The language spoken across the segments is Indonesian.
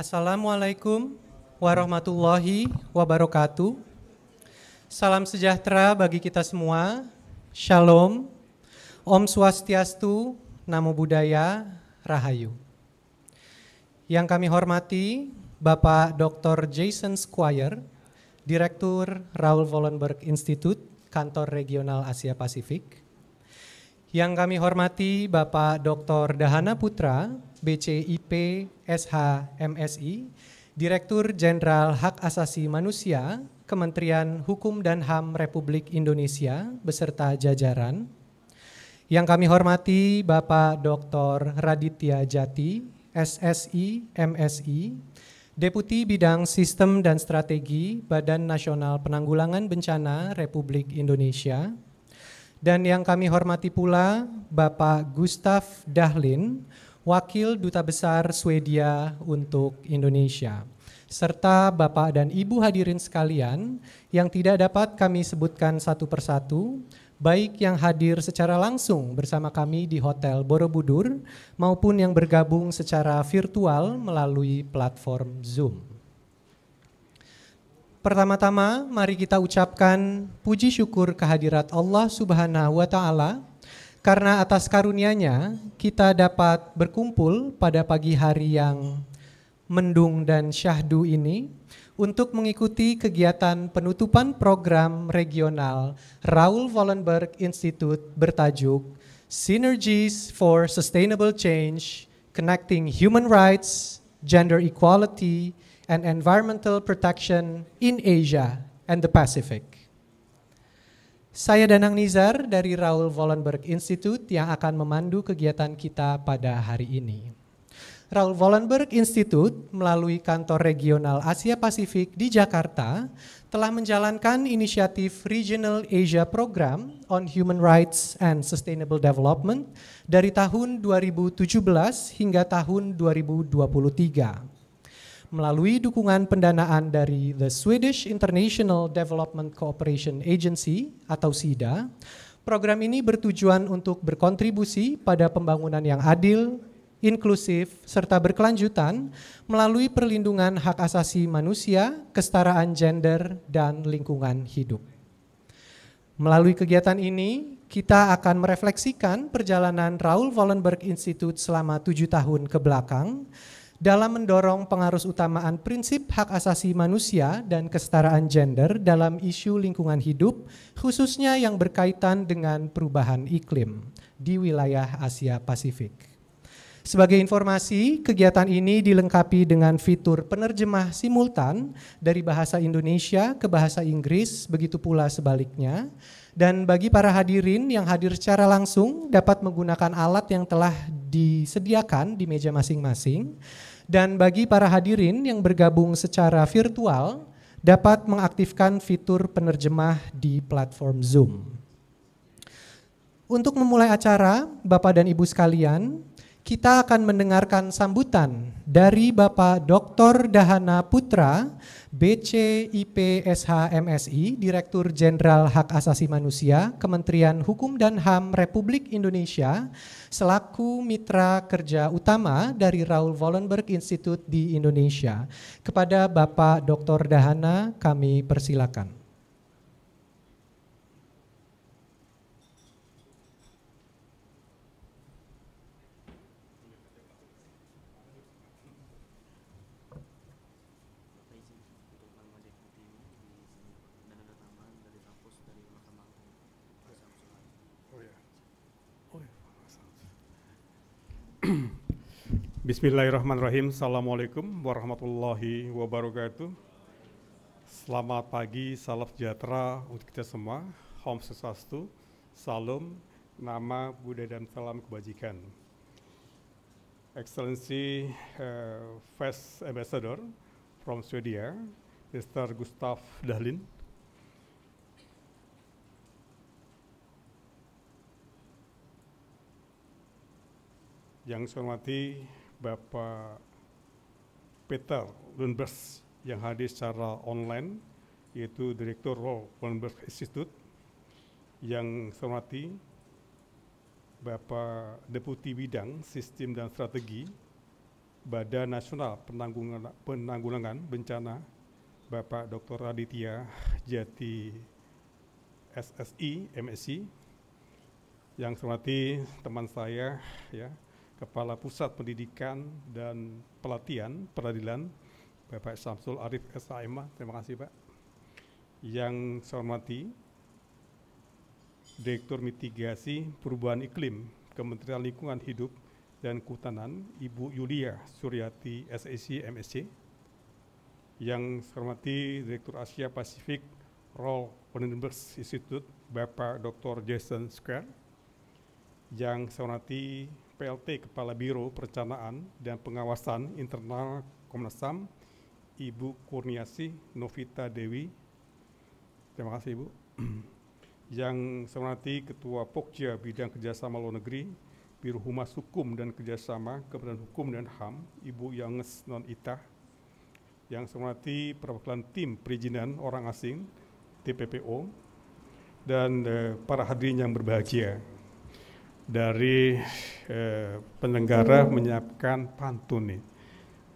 Assalamualaikum warahmatullahi wabarakatuh. Salam sejahtera bagi kita semua. Shalom, Om Swastiastu, Namo Buddhaya, Rahayu. Yang kami hormati Bapak Dr. Jason Squire, Direktur Raoul Wallenberg Institute, Kantor Regional Asia Pasifik. Yang kami hormati Bapak Dr. Dahana Putra, BCIP SH MSI, Direktur Jenderal Hak Asasi Manusia, Kementerian Hukum dan HAM Republik Indonesia beserta jajaran. Yang kami hormati Bapak Dr. Raditya Jati, SSI MSI, Deputi Bidang Sistem dan Strategi Badan Nasional Penanggulangan Bencana Republik Indonesia. Dan yang kami hormati pula Bapak Gustav Dahlin, Wakil Duta Besar Swedia untuk Indonesia, serta Bapak dan Ibu hadirin sekalian yang tidak dapat kami sebutkan satu persatu, baik yang hadir secara langsung bersama kami di Hotel Borobudur maupun yang bergabung secara virtual melalui platform Zoom. Pertama-tama, mari kita ucapkan puji syukur kehadirat Allah Subhanahu wa Ta'ala, karena atas karunia-Nya kita dapat berkumpul pada pagi hari yang mendung dan syahdu ini untuk mengikuti kegiatan penutupan program regional Raoul Wallenberg Institute bertajuk Synergies for Sustainable Change, Connecting Human Rights, Gender Equality, and Environmental Protection in Asia and the Pacific. Saya Danang Nizar dari Raoul Wallenberg Institute yang akan memandu kegiatan kita pada hari ini. Raoul Wallenberg Institute melalui Kantor Regional Asia Pasifik di Jakarta telah menjalankan inisiatif Regional Asia Program on Human Rights and Sustainable Development dari tahun 2017 hingga tahun 2023. Melalui dukungan pendanaan dari The Swedish International Development Cooperation Agency atau SIDA, program ini bertujuan untuk berkontribusi pada pembangunan yang adil, inklusif, serta berkelanjutan melalui perlindungan hak asasi manusia, kesetaraan gender, dan lingkungan hidup. Melalui kegiatan ini, kita akan merefleksikan perjalanan Raoul Wallenberg Institute selama 7 tahun ke belakang, dalam mendorong pengarus utamaan prinsip hak asasi manusia dan kesetaraan gender dalam isu lingkungan hidup, khususnya yang berkaitan dengan perubahan iklim di wilayah Asia Pasifik. Sebagai informasi, kegiatan ini dilengkapi dengan fitur penerjemah simultan dari bahasa Indonesia ke bahasa Inggris, begitu pula sebaliknya. Dan bagi para hadirin yang hadir secara langsung dapat menggunakan alat yang telah disediakan di meja masing-masing. Dan bagi para hadirin yang bergabung secara virtual dapat mengaktifkan fitur penerjemah di platform Zoom. Untuk memulai acara, Bapak dan Ibu sekalian, kita akan mendengarkan sambutan dari Bapak Dr. Dahana Putra, BCIP SH MSI, Direktur Jenderal Hak Asasi Manusia, Kementerian Hukum dan HAM Republik Indonesia, selaku mitra kerja utama dari Raoul Wallenberg Institute di Indonesia. Kepada Bapak Dr. Dahana, kami persilakan. Bismillahirrahmanirrahim. Assalamualaikum warahmatullahi wabarakatuh. Selamat pagi, salam sejahtera untuk kita semua. Om Swastiastu, Salam, Nama, Buddha dan salam kebajikan. Excellency First Ambassador from Sweden, Mr. Gustav Dahlin. Yang saya hormati Bapak Peter Lundberg yang hadir secara online, yaitu Direktur Raoul Wallenberg Institute. Yang saya hormati Bapak Deputi Bidang Sistem dan Strategi Badan Nasional Penanggulangan Bencana Bapak Dr. Raditya Jati SSI, MSI, yang saya hormati teman saya, ya, Kepala Pusat Pendidikan dan Pelatihan Peradilan, Bapak Syamsul Arif SHMA, terima kasih Pak. Yang saya hormati Direktur Mitigasi Perubahan Iklim Kementerian Lingkungan Hidup dan Kehutanan, Ibu Yulia Suryati SSI, MSc. Yang saya hormati Direktur Asia Pasifik Royal Vandenberg Institute, Bapak Dr. Jason Square. Yang saya hormati PLT Kepala Biro Perencanaan dan Pengawasan Internal Komnas HAM, Ibu Kurniasih Novita Dewi. Terima kasih Ibu. Yang saya hormati Ketua Pokja Bidang Kerjasama Luar Negeri, Biro Humas Hukum dan Kerjasama Kementerian Hukum dan HAM, Ibu Yanges Non Itah. Yang saya hormati perwakilan tim perizinan orang asing, TPPO, dan para hadirin yang berbahagia. Dari penyelenggara menyiapkan pantun nih.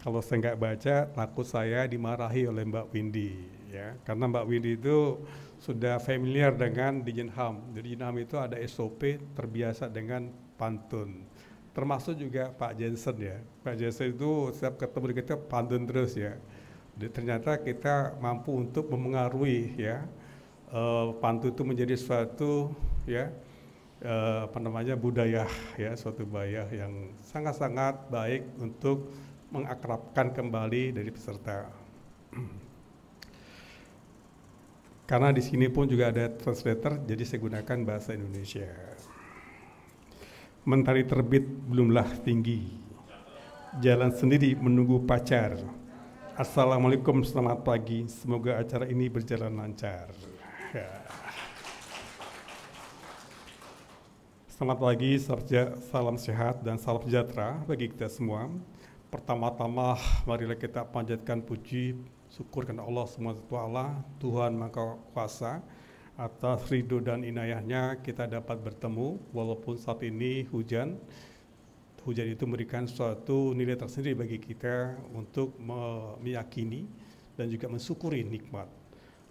Kalau saya nggak baca, takut saya dimarahi oleh Mbak Windy, ya. Karena Mbak Windy itu sudah familiar dengan Dirjen HAM. Di Dirjen HAM itu ada SOP, terbiasa dengan pantun. Termasuk juga Pak Jensen, ya. Pak Jensen itu setiap ketemu kita pantun terus, ya. Ternyata kita mampu untuk memengaruhi, ya, pantun itu menjadi suatu, ya, budaya, ya, suatu budaya yang sangat-sangat baik untuk mengakrabkan kembali dari peserta. Karena di sini pun juga ada translator, jadi saya gunakan bahasa Indonesia. Mentari terbit belumlah tinggi, jalan sendiri menunggu pacar. Assalamualaikum, selamat pagi, semoga acara ini berjalan lancar. Ya. Selamat pagi, salam sehat dan salam sejahtera bagi kita semua. Pertama-tama, marilah kita panjatkan puji syukur kepada Allah SWT, Tuhan Maha Kuasa, atas ridho dan inayahnya kita dapat bertemu, walaupun saat ini hujan. Hujan itu memberikan suatu nilai tersendiri bagi kita untuk meyakini dan juga mensyukuri nikmat.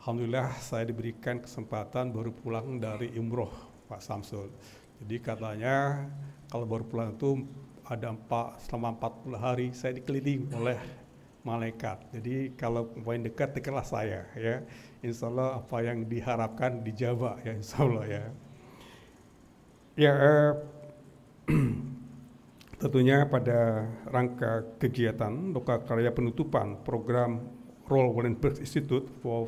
Alhamdulillah saya diberikan kesempatan baru pulang dari umroh, Pak Samsul. Jadi katanya kalau baru pulang itu ada selama 40 hari saya dikelilingi oleh malaikat. Jadi kalau poin dekat, dekatlah saya, ya. Insya Allah apa yang diharapkan dijawab, ya, insya Allah, ya. Ya, tentunya pada rangka kegiatan lokakarya penutupan program Royal Vandenberg Institute of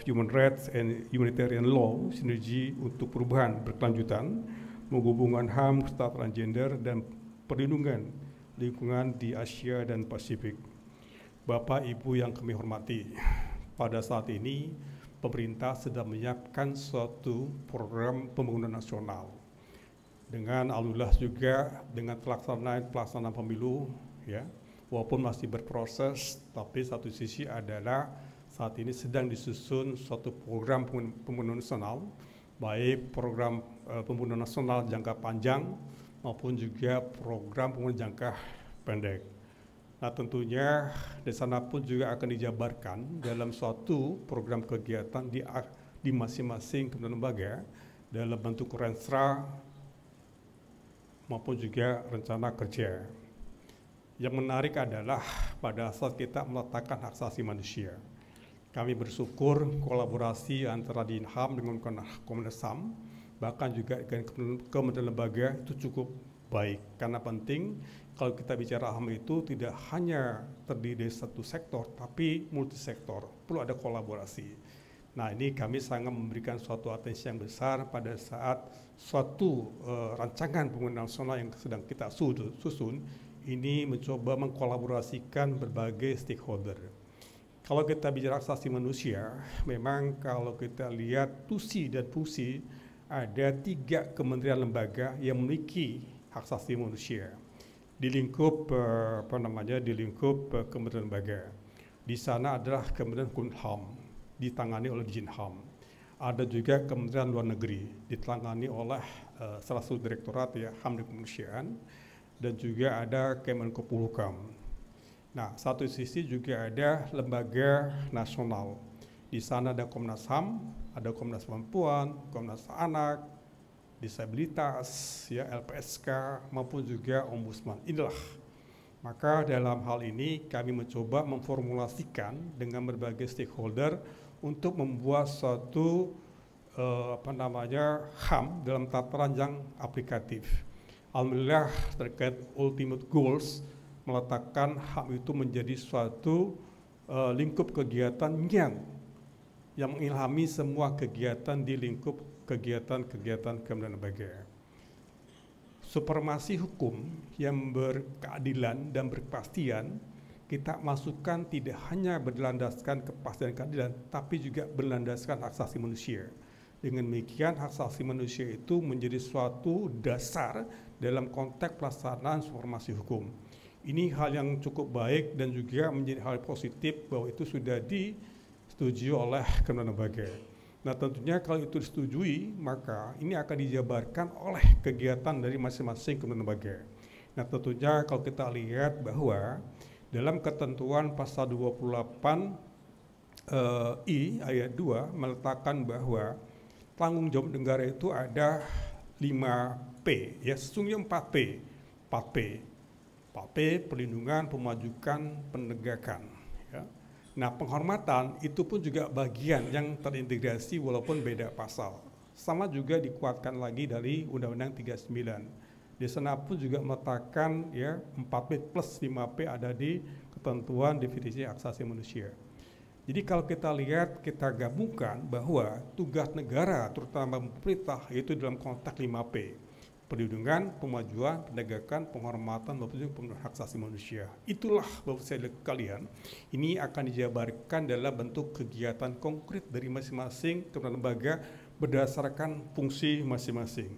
Human Rights and Humanitarian Law, sinergi untuk perubahan berkelanjutan, menghubungkan HAM, kesetaraan gender, dan perlindungan lingkungan di Asia dan Pasifik. Bapak Ibu yang kami hormati, pada saat ini pemerintah sedang menyiapkan suatu program pembangunan nasional. Dengan alhamdulillah juga dengan pelaksanaan pemilu, ya, walaupun masih berproses, tapi satu sisi adalah saat ini sedang disusun suatu program pembangunan nasional, baik program pembangunan nasional jangka panjang maupun juga program pembangunan jangka pendek. Nah, tentunya di sana pun juga akan dijabarkan dalam suatu program kegiatan di masing-masing kementerian lembaga dalam bentuk renstra maupun juga rencana kerja. Yang menarik adalah pada saat kita meletakkan hak asasi manusia, kami bersyukur kolaborasi antara Dirjen HAM dengan Komnas HAM, bahkan juga dengan kementerian lembaga itu cukup baik. Karena penting kalau kita bicara HAM itu tidak hanya terdiri dari satu sektor, tapi multisektor, perlu ada kolaborasi. Nah, ini kami sangat memberikan suatu atensi yang besar pada saat suatu rancangan pembangunan nasional yang sedang kita susun, ini mencoba mengkolaborasikan berbagai stakeholder. Kalau kita bicara hak asasi manusia, memang kalau kita lihat tusi dan fungsi, ada 3 kementerian lembaga yang memiliki hak asasi manusia di lingkup kementerian lembaga. Di sana adalah Kementerian Hukum dan HAM, ditangani oleh Dirjen HAM. Ada juga Kementerian Luar Negeri, ditangani oleh salah satu direktorat, ya, HAM dan Kemanusiaan, dan juga ada Kemenko Polhukam. Nah, satu sisi juga ada lembaga nasional. Di sana ada Komnas HAM, ada Komnas Perempuan, Komnas Anak, disabilitas, ya LPSK maupun juga Ombudsman. Inilah. Maka dalam hal ini kami mencoba memformulasikan dengan berbagai stakeholder untuk membuat suatu HAM dalam tataran yang aplikatif. Alhamdulillah terkait ultimate goals meletakkan HAM itu menjadi suatu lingkup kegiatan yang mengilhami semua kegiatan di lingkup kegiatan-kegiatan kementerian lembaga. Supremasi hukum yang berkeadilan dan berkepastian kita masukkan tidak hanya berlandaskan kepastian keadilan, tapi juga berlandaskan hak asasi manusia. Dengan demikian hak asasi manusia itu menjadi suatu dasar dalam konteks pelaksanaan supremasi hukum. Ini hal yang cukup baik dan juga menjadi hal positif bahwa itu sudah disetujui oleh Kementerian Lembaga. Nah tentunya kalau itu disetujui, maka ini akan dijabarkan oleh kegiatan dari masing-masing Kementerian Lembaga. Nah tentunya kalau kita lihat bahwa dalam ketentuan pasal 28 I ayat 2 meletakkan bahwa tanggung jawab negara itu ada 5P, ya sesungguhnya 4P. 4P, perlindungan, pemajukan, penegakan. Ya. Nah penghormatan itu pun juga bagian yang terintegrasi walaupun beda pasal. Sama juga dikuatkan lagi dari Undang-Undang 39. Di sana pun juga meletakkan ya 4P plus 5P ada di ketentuan definisi hak asasi manusia. Jadi kalau kita lihat, kita gabungkan bahwa tugas negara terutama pemerintah itu dalam konteks 5P. Perlindungan, pemajuan, penegakan, penghormatan, maupun pemenuhan hak asasi manusia. Itulah Bapak saya kalian, ini akan dijabarkan dalam bentuk kegiatan konkret dari masing-masing kementerian lembaga berdasarkan fungsi masing-masing.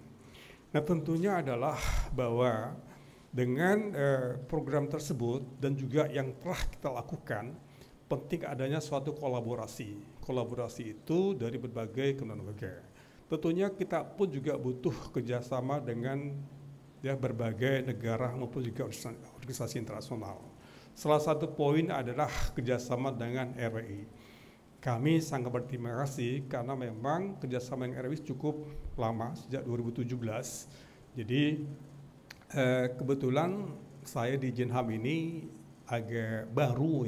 Nah tentunya adalah bahwa dengan program tersebut dan juga yang telah kita lakukan, penting adanya suatu kolaborasi. Kolaborasi itu dari berbagai kementerian lembaga. Tentunya kita pun juga butuh kerjasama dengan ya, berbagai negara maupun juga organisasi internasional. Salah satu poin adalah kerjasama dengan RWI. Kami sangat berterima kasih karena memang kerjasama dengan RWI cukup lama, sejak 2017. Jadi kebetulan saya di Jinham ini agak baru,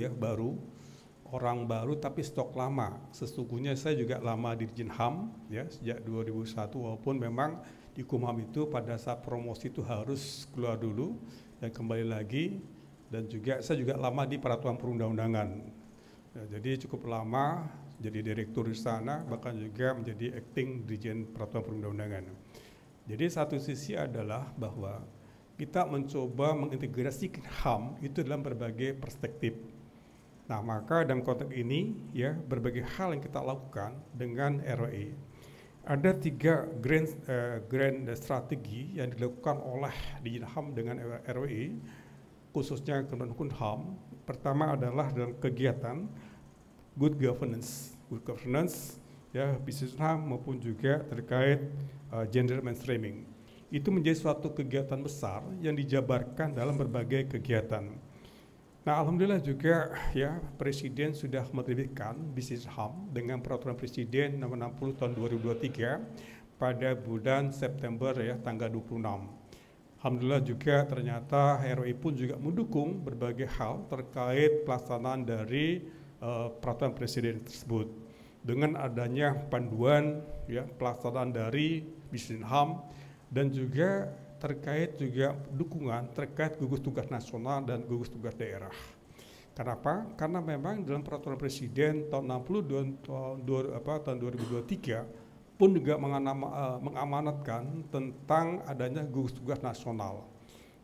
orang baru tapi stok lama. Sesungguhnya saya juga lama di Jinham ya sejak 2001 walaupun memang di Kumham itu pada saat promosi itu harus keluar dulu dan kembali lagi, dan juga saya juga lama di peraturan perundang-undangan. Ya, jadi cukup lama jadi direktur di sana, bahkan juga menjadi acting dirjen peraturan perundang-undangan. Jadi satu sisi adalah bahwa kita mencoba mengintegrasikan HAM itu dalam berbagai perspektif. Nah, maka dalam konteks ini ya berbagai hal yang kita lakukan dengan RWI. Ada 3 grand strategi yang dilakukan oleh Jinham dengan RWI, khususnya Kementerian Hukum HAM. Pertama adalah dalam kegiatan good governance ya bisnis HAM maupun juga terkait gender mainstreaming. Itu menjadi suatu kegiatan besar yang dijabarkan dalam berbagai kegiatan. Nah, alhamdulillah juga ya Presiden sudah menerbitkan bisnis HAM dengan peraturan Presiden nomor 60 tahun 2023 pada bulan September ya tanggal 26. Alhamdulillah juga ternyata RWI pun juga mendukung berbagai hal terkait pelaksanaan dari peraturan Presiden tersebut. Dengan adanya panduan ya pelaksanaan dari bisnis HAM dan juga terkait juga dukungan terkait gugus tugas nasional dan gugus tugas daerah. Kenapa? Karena memang dalam peraturan Presiden tahun 60 tahun 2023 pun juga mengamanatkan tentang adanya gugus tugas nasional.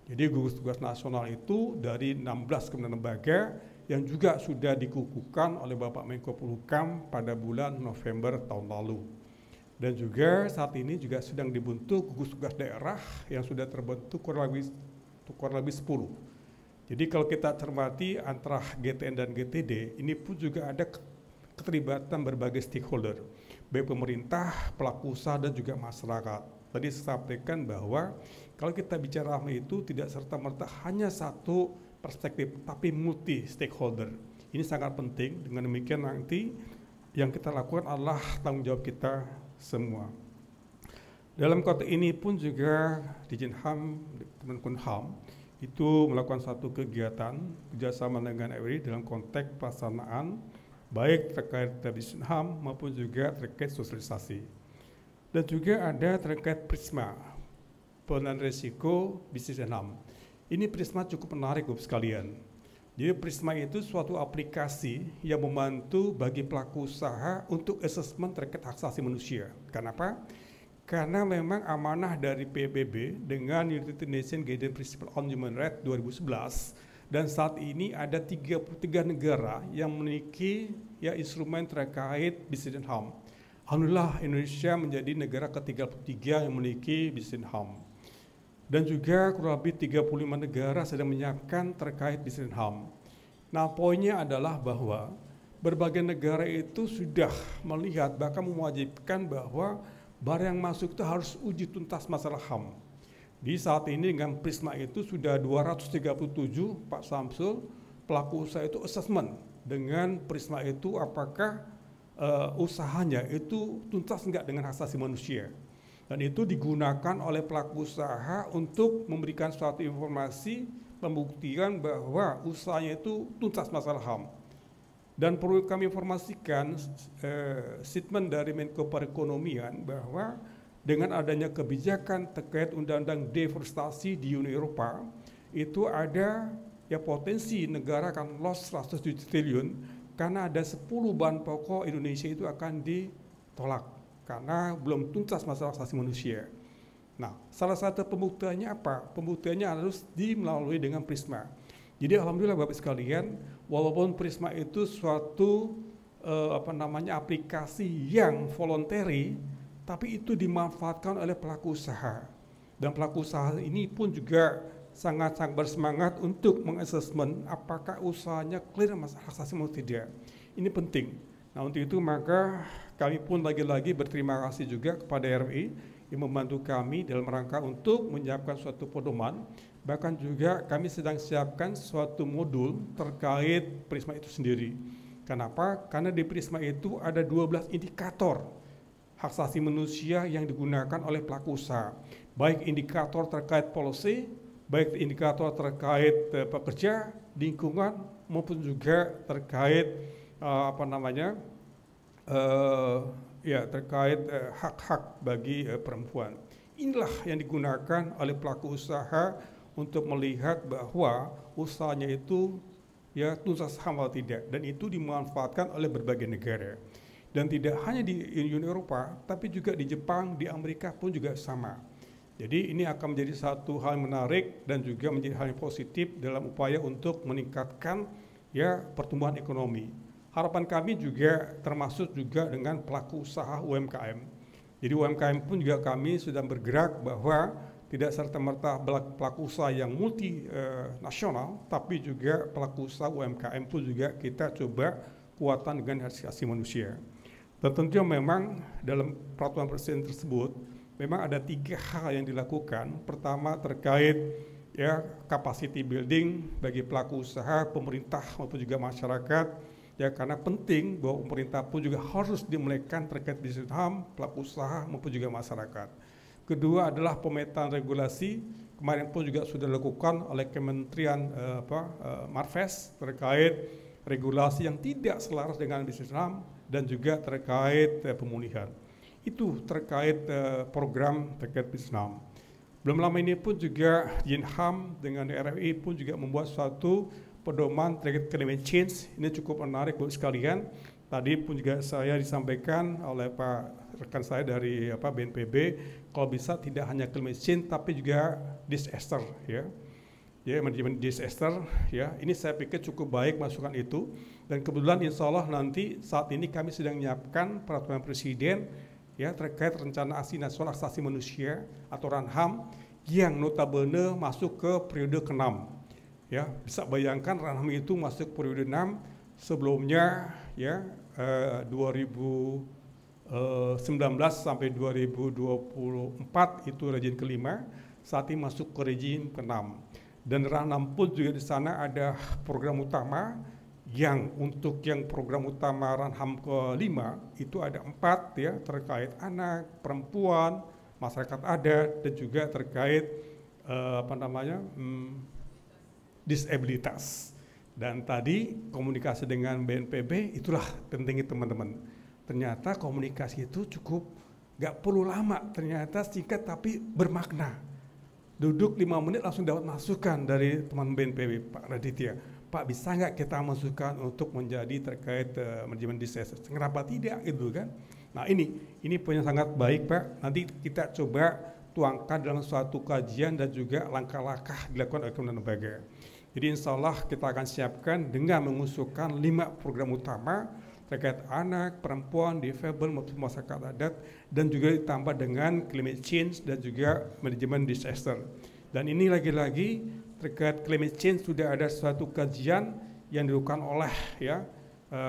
Jadi gugus tugas nasional itu dari 16 kementerian lembaga yang juga sudah dikukuhkan oleh Bapak Menko Polhukam pada bulan November tahun lalu. Dan juga saat ini juga sedang dibentuk gugus tugas daerah yang sudah terbentuk kurang lebih 10. Jadi kalau kita cermati antara GTN dan GTD, ini pun juga ada keterlibatan berbagai stakeholder, baik pemerintah, pelaku usaha, dan juga masyarakat. Tadi saya sampaikan bahwa kalau kita bicara HAM itu tidak serta-merta hanya satu perspektif, tapi multi stakeholder. Ini sangat penting. Dengan demikian nanti yang kita lakukan adalah tanggung jawab kita semua. Dalam konteks ini pun juga Dijenham, Kemenkumham itu melakukan satu kegiatan kerjasama dengan RRI dalam konteks pelaksanaan baik terkait Dijenham maupun juga terkait sosialisasi. Dan juga ada terkait Prisma, pengenalan risiko bisnis Dijenham. Ini Prisma cukup menarik Bapak sekalian. Jadi Prisma itu suatu aplikasi yang membantu bagi pelaku usaha untuk asesmen terkait hak asasi manusia. Kenapa? Karena memang amanah dari PBB dengan United Nations Guiding Principle on Human Rights 2011, dan saat ini ada 33 negara yang memiliki instrumen terkait bisnis dan HAM. Alhamdulillah Indonesia menjadi negara ke-33 yang memiliki bisnis dan HAM. Dan juga kurang lebih 35 negara sedang menyiapkan terkait bisnis dan HAM. Nah, poinnya adalah bahwa berbagai negara itu sudah melihat bahkan mewajibkan bahwa barang yang masuk itu harus uji tuntas masalah HAM. Di saat ini dengan Prisma itu sudah 237 Pak Samsul pelaku usaha itu assessment dengan Prisma itu apakah usahanya itu tuntas enggak dengan hak asasi manusia. Dan itu digunakan oleh pelaku usaha untuk memberikan suatu informasi pembuktian bahwa usahanya itu tuntas masalah HAM. Dan perlu kami informasikan statement dari Menko Perekonomian bahwa dengan adanya kebijakan terkait undang-undang deforestasi di Uni Eropa, itu ada potensi negara akan loss 100 triliun karena ada 10 bahan pokok Indonesia itu akan ditolak karena belum tuntas masalah hak asasi manusia. Nah, salah satu pembuktiannya apa? Pembuktiannya harus melalui dengan Prisma. Jadi alhamdulillah Bapak sekalian, walaupun Prisma itu suatu aplikasi yang voluntary, tapi itu dimanfaatkan oleh pelaku usaha. Dan pelaku usaha ini pun juga sangat bersemangat untuk mengassessment apakah usahanya clear masalah hak asasi manusia tidak. Ini penting. Nah, untuk itu maka kami pun lagi-lagi berterima kasih juga kepada RRI yang membantu kami dalam rangka untuk menyiapkan suatu pedoman. Bahkan juga kami sedang siapkan suatu modul terkait Prisma itu sendiri. Kenapa? Karena di Prisma itu ada 12 indikator hak asasi manusia yang digunakan oleh pelaku usaha. Baik indikator terkait policy, baik indikator terkait pekerja, lingkungan, maupun juga terkait terkait hak-hak bagi perempuan. Inilah yang digunakan oleh pelaku usaha untuk melihat bahwa usahanya itu tuntas HAM atau tidak, dan itu dimanfaatkan oleh berbagai negara. Dan tidak hanya di Uni Eropa, tapi juga di Jepang, di Amerika pun juga sama. Jadi ini akan menjadi satu hal yang menarik dan juga menjadi hal yang positif dalam upaya untuk meningkatkan pertumbuhan ekonomi. Harapan kami juga termasuk juga dengan pelaku usaha UMKM. Jadi UMKM pun juga kami sudah bergerak bahwa tidak serta-merta pelaku usaha yang multinasional, tapi juga pelaku usaha UMKM pun juga kita coba kuatan dengan hak asasi manusia. Dan tentunya memang dalam peraturan presiden tersebut memang ada 3 hal yang dilakukan. Pertama terkait capacity building bagi pelaku usaha, pemerintah maupun juga masyarakat. Karena penting bahwa pemerintah pun juga harus dimulaikan terkait bisnis HAM, pelaku usaha maupun juga masyarakat. Kedua adalah pemetaan regulasi. Kemarin pun juga sudah dilakukan oleh Kementerian Marves terkait regulasi yang tidak selaras dengan bisnis HAM dan juga terkait pemulihan. Itu terkait program terkait bisnis HAM. Belum lama ini pun juga Dijenham dengan RRI pun juga membuat suatu pedoman terkait climate change. Ini cukup menarik Bapak sekalian. Tadi pun juga saya disampaikan oleh Pak rekan saya dari BNPB, kalau bisa tidak hanya climate change tapi juga disaster manajemen disaster Ini saya pikir cukup baik masukan itu, dan kebetulan insya Allah nanti saat ini kami sedang menyiapkan peraturan presiden terkait rencana aksi nasional hak asasi manusia atau RANHAM yang notabene masuk ke periode ke-6. Bisa bayangkan RANHAM itu masuk periode 6, sebelumnya 2019 sampai 2024 itu rejim ke-5, saat ini masuk ke rejim ke-6. Dan ranah pun juga di sana ada program utama yang untuk yang program utama Ranham ke-5 itu ada 4 ya, terkait anak, perempuan, masyarakat adat, dan juga terkait disabilitas. Dan tadi komunikasi dengan BNPB itulah pentingnya teman-teman. Ternyata komunikasi itu cukup gak perlu lama, ternyata singkat tapi bermakna. Duduk 5 menit langsung dapat masukan dari teman BNPB, Pak Raditya. Pak, bisa nggak kita masukkan untuk menjadi terkait manajemen disaster? Kenapa tidak gitu kan? Nah ini punya sangat baik Pak. Nanti kita coba tuangkan dalam suatu kajian dan juga langkah-langkah dilakukan oleh Kementerian Lembaga. Jadi insya Allah kita akan siapkan dengan mengusulkan 5 program utama terkait anak, perempuan, difabel, maupun masyarakat adat, dan juga ditambah dengan climate change dan juga manajemen disaster. Dan ini lagi-lagi terkait climate change sudah ada suatu kajian yang dilakukan oleh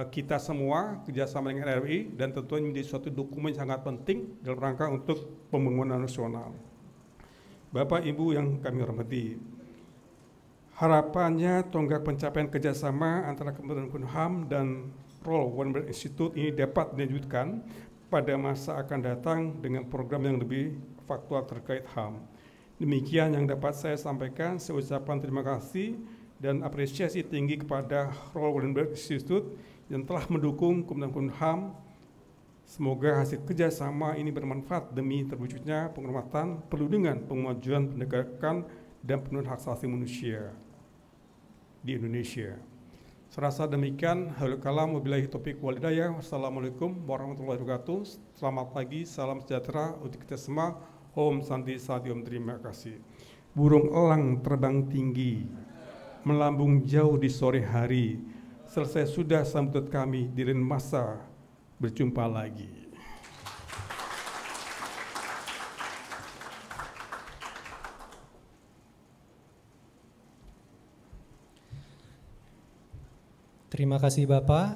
kita semua kerjasama dengan RI, dan tentunya menjadi suatu dokumen sangat penting dalam rangka untuk pembangunan nasional. Bapak Ibu yang kami hormati, harapannya tonggak pencapaian kerjasama antara Kementerian Hukum dan Royal Wallenberg Institute ini dapat dilanjutkan pada masa akan datang dengan program yang lebih faktual terkait HAM. Demikian yang dapat saya sampaikan. Saya ucapkan terima kasih dan apresiasi tinggi kepada Royal Wallenberg Institute yang telah mendukung Kementerian Hukum HAM. Semoga hasil kerjasama ini bermanfaat demi terwujudnya penghormatan, perlindungan, pemajuan penegakan dan pemenuhan hak asasi manusia di Indonesia. Serasa demikian, halul kalam, wabillahi taufiq wal hidayah. Wassalamualaikum warahmatullahi wabarakatuh. Selamat pagi, salam sejahtera untuk kita semua. Om Santi Satyom, terima kasih. Burung elang terbang tinggi, melambung jauh di sore hari. Selesai sudah sambutan kami di lain masa, berjumpa lagi. Terima kasih Bapak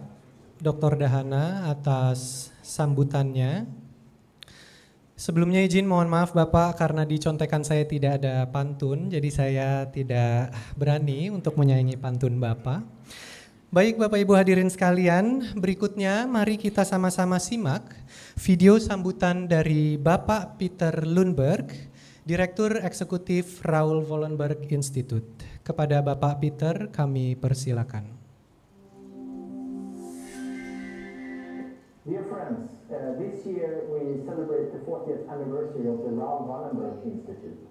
Dr. Dahana atas sambutannya. Sebelumnya izin mohon maaf Bapak karena di contekan saya tidak ada pantun, jadi saya tidak berani untuk menyanyi pantun Bapak. Baik Bapak Ibu hadirin sekalian, berikutnya mari kita sama-sama simak video sambutan dari Bapak Peter Lundberg, Direktur Eksekutif Raoul Wallenberg Institute. Kepada Bapak Peter kami persilakan. Dear friends, this year we celebrate the 40th anniversary of the Raoul Wallenberg Institute.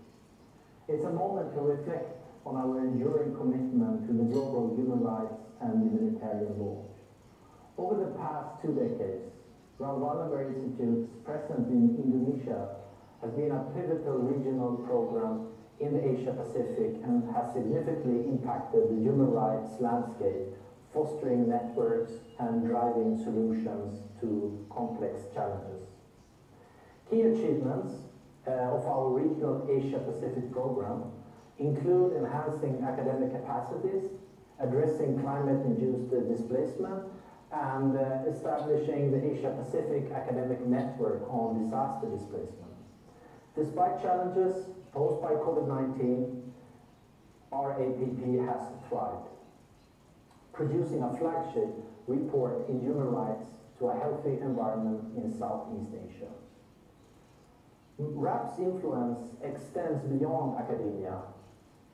It's a moment to reflect on our enduring commitment to the global human rights and humanitarian law. Over the past 2 decades, Raoul Wallenberg Institute's presence in Indonesia has been a pivotal regional program in the Asia Pacific and has significantly impacted the human rights landscape, fostering networks and driving solutions to complex challenges. Key achievements of our regional Asia-Pacific program include enhancing academic capacities, addressing climate-induced displacement, and establishing the Asia-Pacific Academic Network on Disaster Displacement. Despite challenges posed by COVID-19, our APP has thrived, producing a flagship report in human rights to a healthy environment in Southeast Asia. RAP's influence extends beyond academia,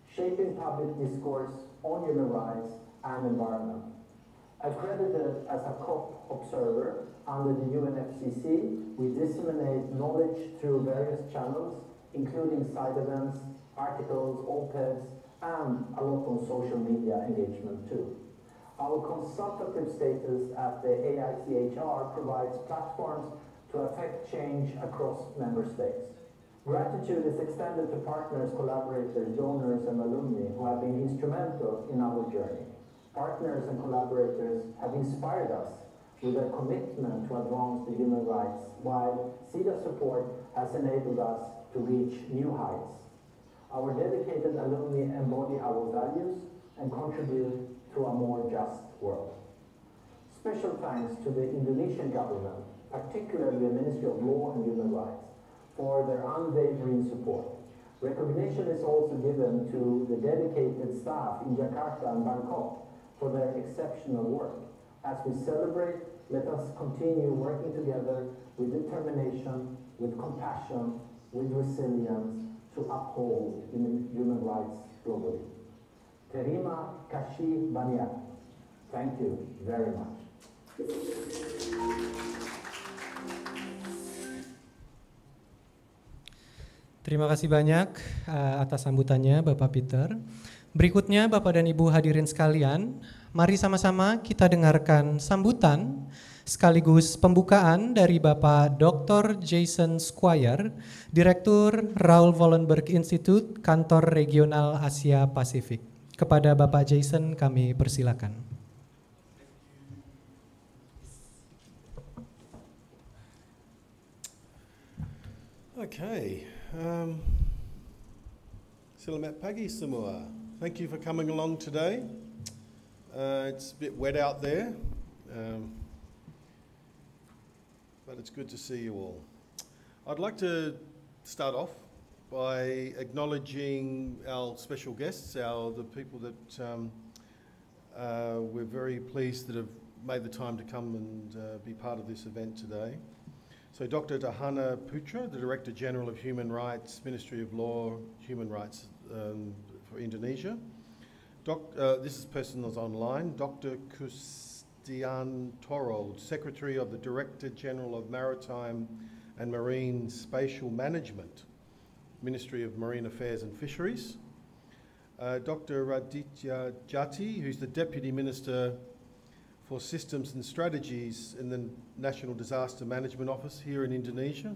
shaping public discourse on human rights and environment. Accredited as a COP observer under the UNFCCC, we disseminate knowledge through various channels, including side events, articles, op-eds, and a lot on social media engagement too. Our consultative status at the AICHR provides platforms to affect change across member states. Gratitude is extended to partners, collaborators, donors, and alumni who have been instrumental in our journey. Partners and collaborators have inspired us with their commitment to advance the human rights, while SIDA support has enabled us to reach new heights. Our dedicated alumni embody our values and contribute to a more just world. Special thanks to the Indonesian government, particularly the Ministry of Law and Human Rights, for their unwavering support. Recognition is also given to the dedicated staff in Jakarta and Bangkok for their exceptional work. As we celebrate, let us continue working together with determination, with compassion, with resilience to uphold human rights globally. Terima kasih banyak. Thank you very much. Terima kasih banyak atas sambutannya Bapak Peter. Berikutnya Bapak dan Ibu hadirin sekalian, mari sama-sama kita dengarkan sambutan sekaligus pembukaan dari Bapak Dr. Jason Squire, Direktur Raoul Wallenberg Institute, Kantor Regional Asia Pasifik. Kepada Bapak Jason kami persilakan. Okay. Selamat pagi semua. Thank you for coming along today. It's a bit wet out there, but it's good to see you all. I'd like to start off by acknowledging our special guests, the people that we're very pleased that have made the time to come and be part of this event today. So Dr. Dahana Putra, the Director General of Human Rights, Ministry of Law, Human Rights for Indonesia. This person is online. Dr. Kustian Torold, Secretary of the Director General of Maritime and Marine Spatial Management, Ministry of Marine Affairs and Fisheries. Dr. Raditya Jati, who's the Deputy Minister for Systems and Strategies in the National Disaster Management Office here in Indonesia.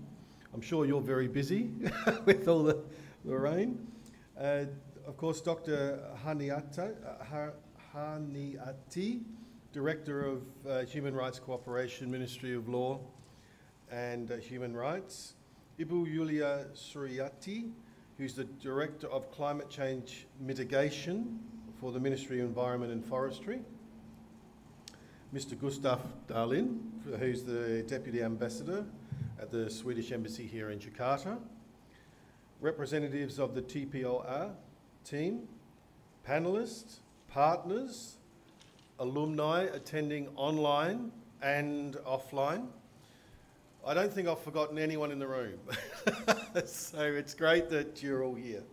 I'm sure you're very busy with all the rain. Of course, Dr. Haniati, Director of Human Rights Cooperation, Ministry of Law and Human Rights. Ibu Yulia Suryati, who's the Director of Climate Change Mitigation for the Ministry of Environment and Forestry. Mr. Gustaf Dahlin, who's the Deputy Ambassador at the Swedish Embassy here in Jakarta. Representatives of the TPLR team, panelists, partners, alumni attending online and offline. I don't think I've forgotten anyone in the room. So it's great that you're all here.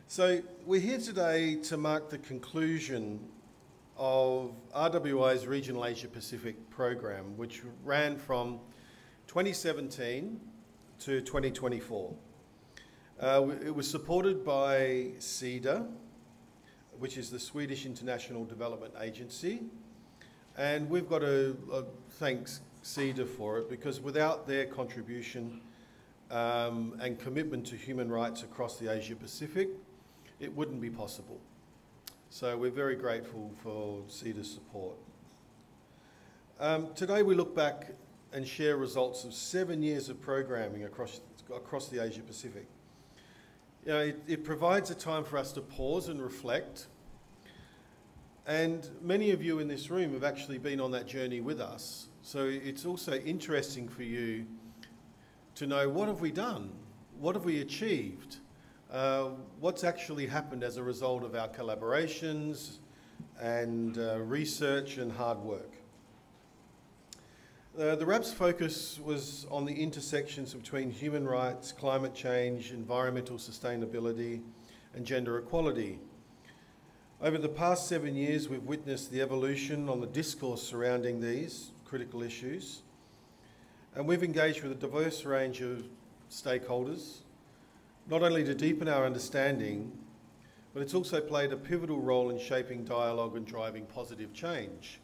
So we're here today to mark the conclusion of RWI's Regional Asia Pacific program, which ran from 2017 to 2024. It was supported by SIDA, which is the Swedish International Development Agency, and we've got to thank SIDA for it, because without their contribution and commitment to human rights across the Asia Pacific, it wouldn't be possible. So we're very grateful for SIDA's support. Today we look back and share results of 7 years of programming across the Asia Pacific. You know, it provides a time for us to pause and reflect. And many of you in this room have actually been on that journey with us. So it's also interesting for you to know, what have we done? What have we achieved? What's actually happened as a result of our collaborations and research and hard work. The RAP's focus was on the intersections between human rights, climate change, environmental sustainability and gender equality. Over the past 7 years, we've witnessed the evolution on the discourse surrounding these critical issues, and we've engaged with a diverse range of stakeholders, not only to deepen our understanding, but it's also played a pivotal role in shaping dialogue and driving positive change.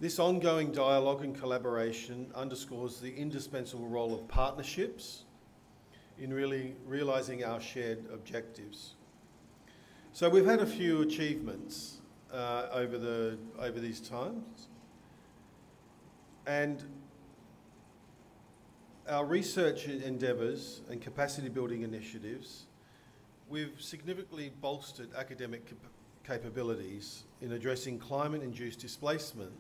This ongoing dialogue and collaboration underscores the indispensable role of partnerships in really realising our shared objectives. So we've had a few achievements over these times, and our research endeavours and capacity building initiatives, we've significantly bolstered academic capabilities in addressing climate-induced displacement.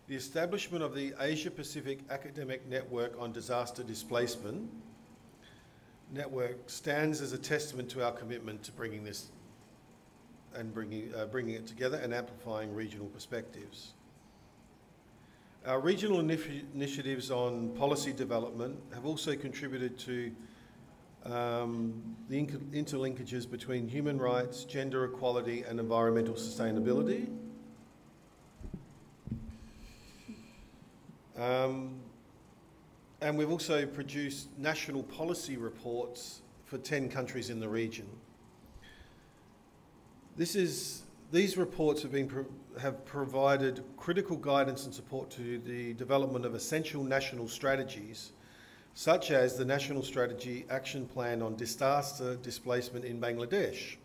The establishment of the Asia Pacific Academic Network on Disaster Displacement network stands as a testament to our commitment to bringing this and bringing it together and amplifying regional perspectives. Our regional initiatives on policy development have also contributed to the interlinkages between human rights, gender equality and environmental sustainability. And we've also produced national policy reports for 10 countries in the region. These reports have provided critical guidance and support to the development of essential national strategies, such as the National Strategy Action Plan on Disaster Displacement in Bangladesh.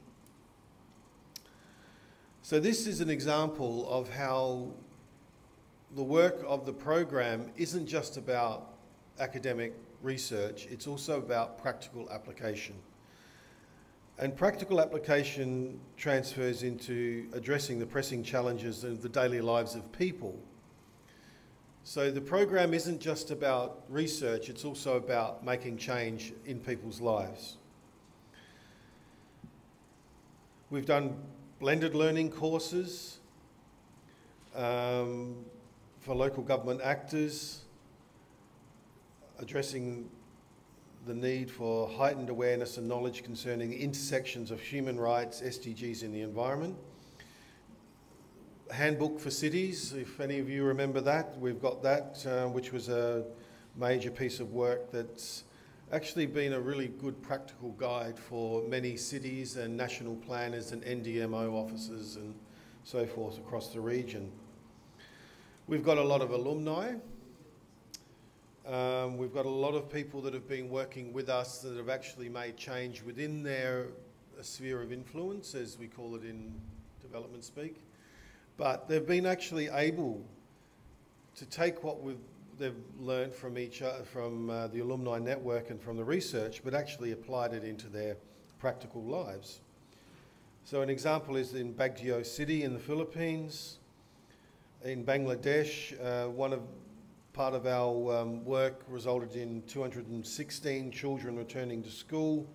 So this is an example of how the work of the program isn't just about academic research, it's also about practical application. And practical application transfers into addressing the pressing challenges of the daily lives of people. So the program isn't just about research, it's also about making change in people's lives. We've done blended learning courses for local government actors, addressing the need for heightened awareness and knowledge concerning intersections of human rights, SDGs in the environment. Handbook for cities, if any of you remember that, we've got that, which was a major piece of work that's actually been a really good practical guide for many cities and national planners and NDMO officers and so forth across the region. We've got a lot of alumni. We've got a lot of people that have been working with us that have actually made change within their sphere of influence, as we call it in development speak. But they've been actually able to take what they've learned from the alumni network and from the research, but actually applied it into their practical lives. So an example is in Baguio City in the Philippines. In Bangladesh, part of our work resulted in 216 children returning to school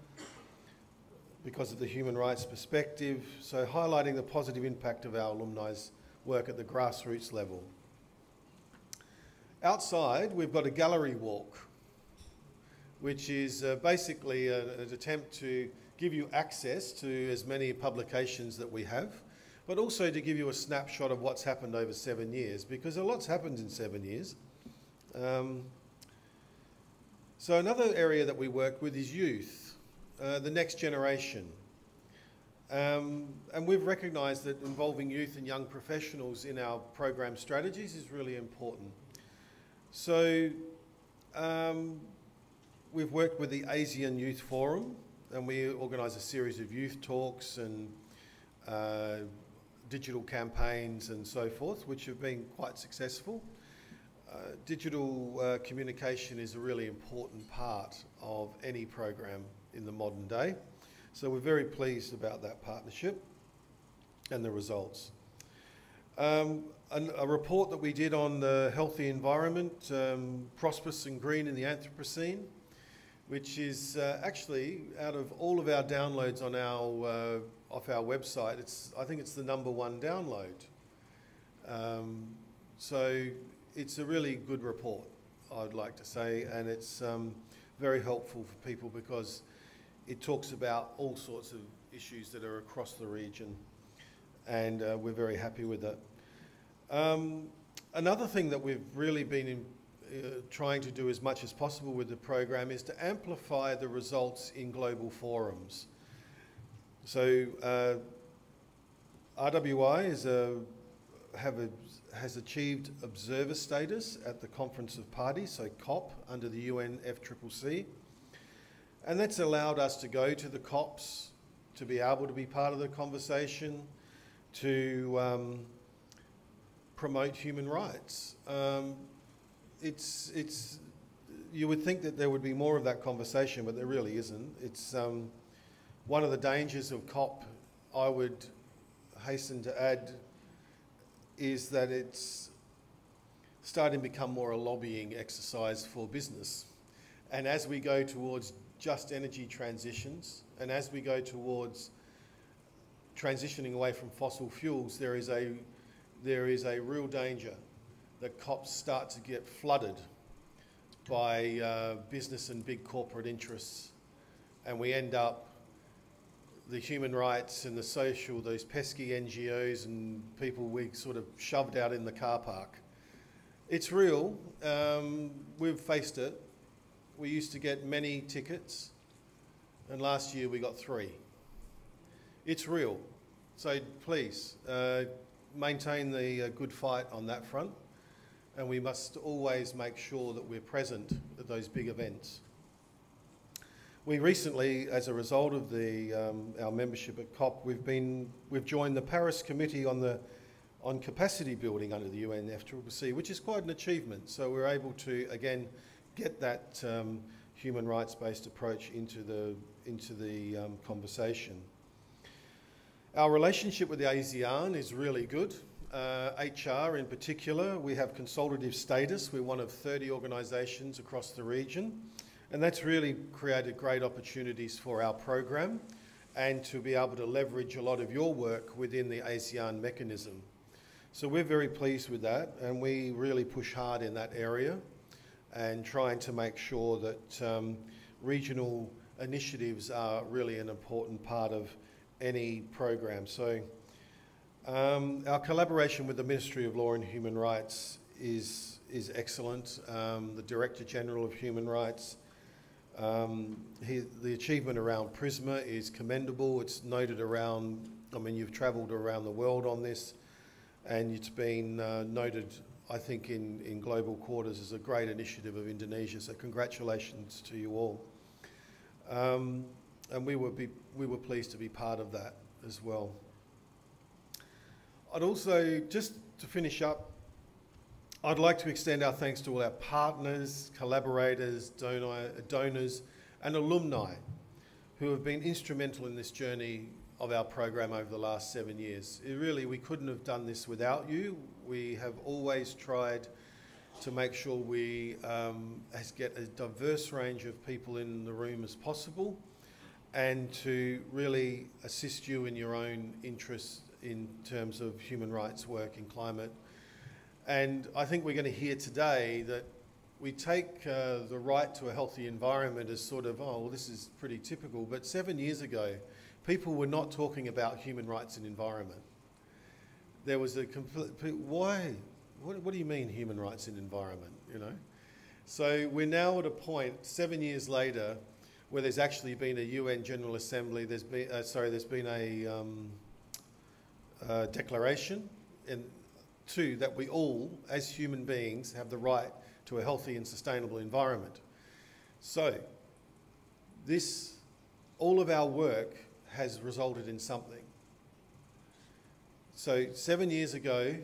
because of the human rights perspective, so highlighting the positive impact of our alumni's work at the grassroots level. Outside, we've got a gallery walk, which is basically an attempt to give you access to as many publications that we have, but also to give you a snapshot of what's happened over 7 years, because a lot's happened in 7 years. So another area that we work with is youth, the next generation. And we've recognised that involving youth and young professionals in our program strategies is really important. So we've worked with the ASEAN Youth Forum, and we organise a series of youth talks and digital campaigns and so forth, which have been quite successful. Digital communication is a really important part of any program in the modern day. So we're very pleased about that partnership and the results. A report that we did on the healthy environment, prosperous and green in the Anthropocene, which is actually, out of all of our downloads on our off our website, I think it's the #1 download. So it's a really good report, I'd like to say, and it's very helpful for people because it talks about all sorts of issues that are across the region, and we're very happy with it. Another thing that we've really been trying to do as much as possible with the program is to amplify the results in global forums. So RWI has achieved observer status at the Conference of Parties, so COP, under the UNFCCC. And that's allowed us to go to the COPs, to be able to be part of the conversation, to promote human rights. You would think that there would be more of that conversation, but there really isn't. It's one of the dangers of COP, I would hasten to add, is that it's starting to become more a lobbying exercise for business. And as we go towards just energy transitions, and as we go towards transitioning away from fossil fuels, there is a real danger that COPs start to get flooded by business and big corporate interests, and we end up the human rights and the social, those pesky NGOs and people we sort of shoved out in the car park. It's real. We've faced it. We used to get many tickets, and last year we got 3. It's real. So please, maintain the good fight on that front, and we must always make sure that we're present at those big events. We recently, as a result of our membership at COP, we've joined the Paris Committee on Capacity Building under the UNFCCC, which is quite an achievement. So we're able to again get that human rights-based approach into the conversation. Our relationship with the ASEAN is really good. HR in particular, we have consultative status. We're one of 30 organisations across the region. And that's really created great opportunities for our program and to be able to leverage a lot of your work within the ASEAN mechanism. So we're very pleased with that, and we really push hard in that area and trying to make sure that regional initiatives are really an important part of any program. So our collaboration with the Ministry of Law and Human Rights is excellent. The Director General of Human Rights, the achievement around PRISMA is commendable. It's noted around, I mean, you've travelled around the world on this, and it's been noted, I think, in Global Quarters as a great initiative of Indonesia. So congratulations to you all. And we were pleased to be part of that as well. I'd also, just to finish up, I'd like to extend our thanks to all our partners, collaborators, donors and alumni who have been instrumental in this journey of our program over the last 7 years. We couldn't have done this without you. We have always tried to make sure we get a diverse range of people in the room as possible, and to really assist you in your own interests in terms of human rights work in climate. And I think we're going to hear today that we take the right to a healthy environment as sort of, oh, well, this is pretty typical. But 7 years ago, people were not talking about human rights and environment. There was a complete, why? What do you mean human rights and environment, you know? So we're now at a point, 7 years later, where there's actually been a UN General Assembly, there's been a declaration, and two, that we all, as human beings, have the right to a healthy and sustainable environment. So all of our work has resulted in something. So 7 years ago,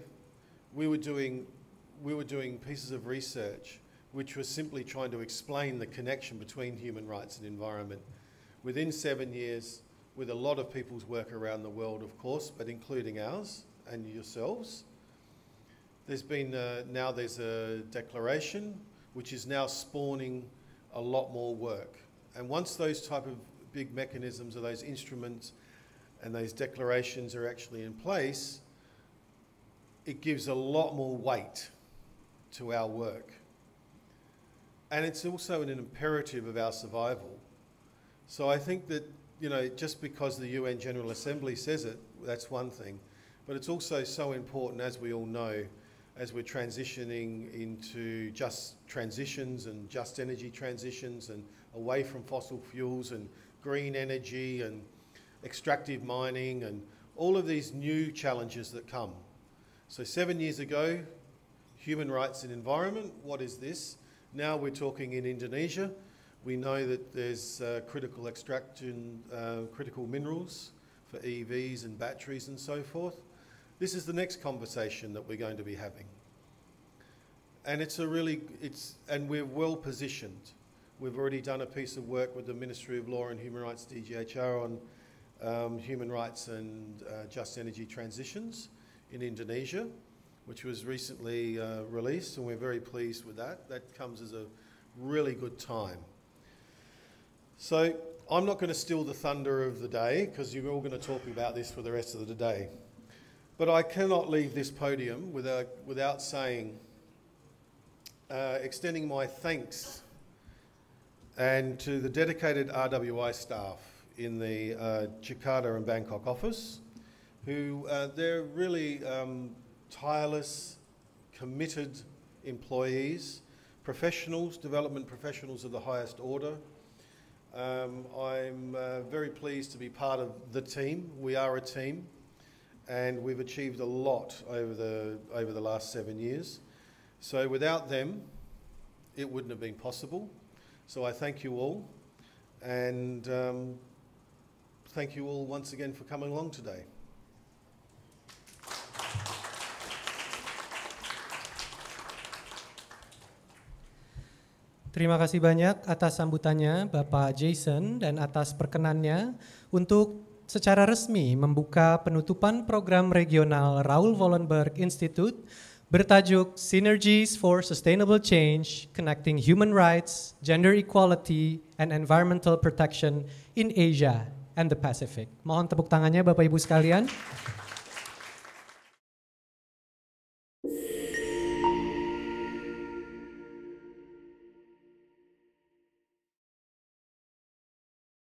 we were doing pieces of research which was simply trying to explain the connection between human rights and environment. Within 7 years, with a lot of people's work around the world, of course, but including ours and yourselves, there's a declaration which is now spawning a lot more work. And once those type of big mechanisms or those instruments and those declarations are actually in place, it gives a lot more weight to our work. And it's also an imperative of our survival. So I think that, you know, just because the UN General Assembly says it, that's one thing. But it's also so important, as we all know, as we're transitioning into just transitions and just energy transitions and away from fossil fuels and green energy and extractive mining and all of these new challenges that come. So 7 years ago, human rights and environment, what is this? Now we're talking in Indonesia. We know that there's critical extraction, critical minerals for EVs and batteries and so forth. This is the next conversation that we're going to be having. And and we're well positioned. We've already done a piece of work with the Ministry of Law and Human Rights, DGHR, on human rights and just energy transitions in Indonesia, which was recently released, and we're very pleased with that. That comes as a really good time. So I'm not going to steal the thunder of the day because you're all going to talk about this for the rest of the day. But I cannot leave this podium without saying, extending my thanks and to the dedicated RWI staff in the Jakarta and Bangkok office, who they're really tireless, committed employees, professionals, development professionals of the highest order. I'm very pleased to be part of the team. We are a team, and we've achieved a lot over the last 7 years. So without them, it wouldn't have been possible. So I thank you all, and thank you all once again for coming along today. Terima kasih banyak atas sambutannya Bapak Jason dan atas perkenannya untuk secara resmi membuka penutupan program regional Raoul Wallenberg Institute bertajuk Synergies for Sustainable Change Connecting Human Rights, Gender Equality, and Environmental Protection in Asia and the Pacific. Mohon tepuk tangannya Bapak Ibu sekalian.